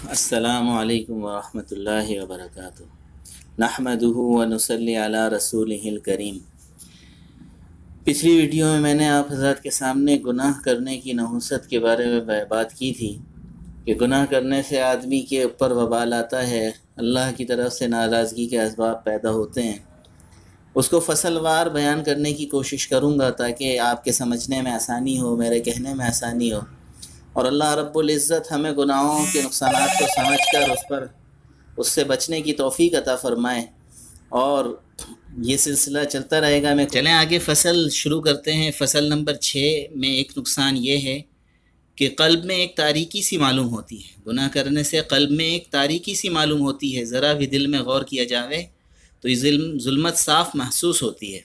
السلام علیکم ورحمۃ اللہ وبرکاتہ نحمدہ و نصلی علی رسولہ الکریم۔ پچھلی ویڈیو میں نے آپ حضرات کے سامنے گناہ کرنے کی نحوست کے بارے میں بات کی تھی کہ گناہ کرنے سے آدمی کے اوپر وبال آتا ہے، اللہ کی طرف سے ناراضگی کے اسباب پیدا ہوتے ہیں۔ اس کو فصل وار بیان کرنے کی کوشش کروں گا تاکہ آپ کے سمجھنے میں آسانی ہو، میرے کہنے میں آسانی ہو، اور اللہ رب العزت ہمیں گناہوں کے نقصانات کو سمجھ کر اس سے بچنے کی توفیق عطا فرمائے، اور یہ سلسلہ چلتا رہے گا۔ چلیں آگے فصل شروع کرتے ہیں۔ فصل نمبر 6 میں ایک نقصان یہ ہے کہ قلب میں ایک تاریکی سی معلوم ہوتی ہے۔ گناہ کرنے سے قلب میں ایک تاریکی سی معلوم ہوتی ہے، ذرا بھی دل میں غور کیا جاوے تو یہ ظلمت صاف محسوس ہوتی ہے۔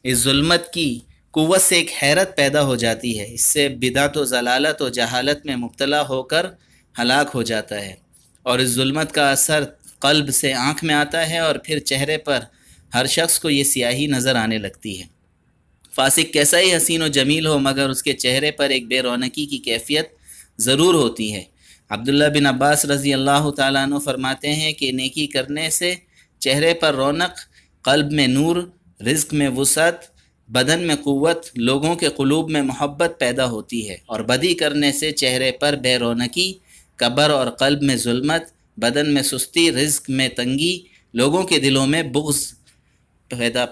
اس ظلمت کی قوت سے ایک حیرت پیدا ہو جاتی ہے، اس سے بدعت و ضلالت و جہالت میں مبتلا ہو کر ہلاک ہو جاتا ہے، اور اس ظلمت کا اثر قلب سے آنکھ میں آتا ہے، اور پھر چہرے پر ہر شخص کو یہ سیاہی نظر آنے لگتی ہے۔ فاسق کیسا ہی حسین و جمیل ہو مگر اس کے چہرے پر ایک بے رونقی کی کیفیت ضرور ہوتی ہے۔ عبداللہ بن عباس رضی اللہ تعالیٰ عنہ فرماتے ہیں کہ نیکی کرنے سے چہرے پر رونق، قلب میں نور، رزق میں وسعت، بدن میں قوت، لوگوں کے قلوب میں محبت پیدا ہوتی ہے، اور بدی کرنے سے چہرے پر بے رونقی، کبر اور قلب میں ظلمت، بدن میں سستی، رزق میں تنگی، لوگوں کے دلوں میں بغض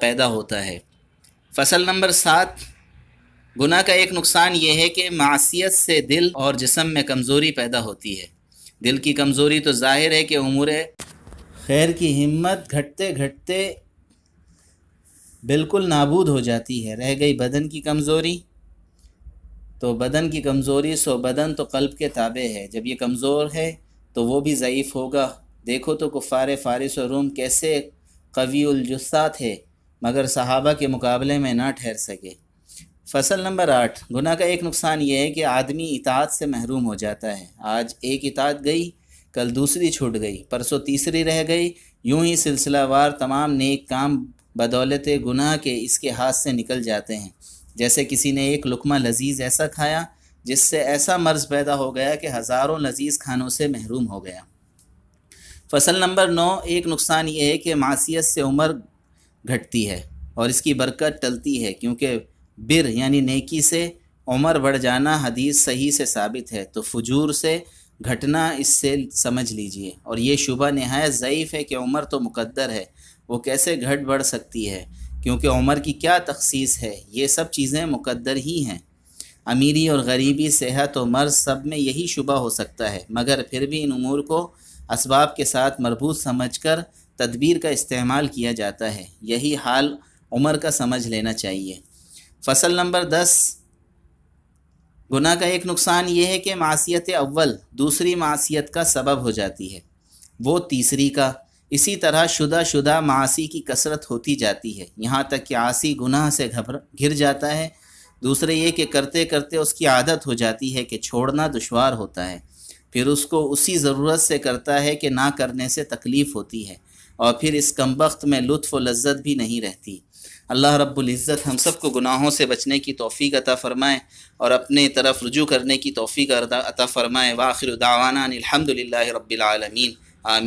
پیدا ہوتا ہے۔ فصل نمبر 7، گناہ کا ایک نقصان یہ ہے کہ معصیت سے دل اور جسم میں کمزوری پیدا ہوتی ہے۔ دل کی کمزوری تو ظاہر ہے کہ امور خیر کی ہمت گھٹتے گھٹتے بالکل نابود ہو جاتی ہے۔ رہ گئی بدن کی کمزوری، تو بدن کی کمزوری سو بدن تو قلب کے تابع ہے، جب یہ کمزور ہے تو وہ بھی ضعیف ہوگا۔ دیکھو تو کفار فارس و روم کیسے قوی الجثہ تھے مگر صحابہ کے مقابلے میں نہ ٹھہر سکے۔ فصل نمبر 8، گناہ کا ایک نقصان یہ ہے کہ آدمی اطاعت سے محروم ہو جاتا ہے۔ آج ایک اطاعت گئی، کل دوسری چھوٹ گئی، پرسوں تیسری رہ گئی، یوں ہی سلسلہ وار تمام نیک کام بدولت گناہ کے اس کے ہاتھ سے نکل جاتے ہیں، جیسے کسی نے ایک لقمہ لذیذ ایسا کھایا جس سے ایسا مرض پیدا ہو گیا کہ ہزاروں لذیذ کھانوں سے محروم ہو گیا۔ فصل نمبر 9، ایک نقصان یہ ہے کہ معصیت سے عمر گھٹتی ہے اور اس کی برکت ٹلتی ہے، کیونکہ بر یعنی نیکی سے عمر بڑھ جانا حدیث صحیح سے ثابت ہے، تو فجور سے گھٹنا اس سے سمجھ لیجئے، اور یہ شبہ نہایت ضعیف ہے کہ عمر تو مقدر ہے، وہ کیسے گھٹ بڑھ سکتی ہے، کیونکہ عمر کی کیا تخصیص ہے، یہ سب چیزیں مقدر ہی ہیں۔ امیری اور غریبی، صحت و مرض، سب میں یہی شبہ ہو سکتا ہے، مگر پھر بھی ان امور کو اسباب کے ساتھ مربوط سمجھ کر تدبیر کا استعمال کیا جاتا ہے۔ یہی حال عمر کا سمجھ لینا چاہیے۔ فصل نمبر 10، گناہ کا ایک نقصان یہ ہے کہ معصیت اول دوسری معصیت کا سبب ہو جاتی ہے، وہ تیسری کا۔ اسی طرح شدہ معاصی کی کثرت ہوتی جاتی ہے، یہاں تک کہ عاصی گناہ سے گھر جاتا ہے۔ دوسرے یہ کہ کرتے کرتے اس کی عادت ہو جاتی ہے کہ چھوڑنا دشوار ہوتا ہے، پھر اس کو اسی ضرورت سے کرتا ہے کہ نہ کرنے سے تکلیف ہوتی ہے، اور پھر اس کمبخت میں لطف و لذت بھی نہیں رہتی۔ اللہ رب العزت ہم سب کو گناہوں سے بچنے کی توفیق عطا فرمائے اور اپنے طرف رجوع کرنے کی توفیق عطا فرمائے۔ وآخر دعوانا الحمدللہ رب العالمین، آمین۔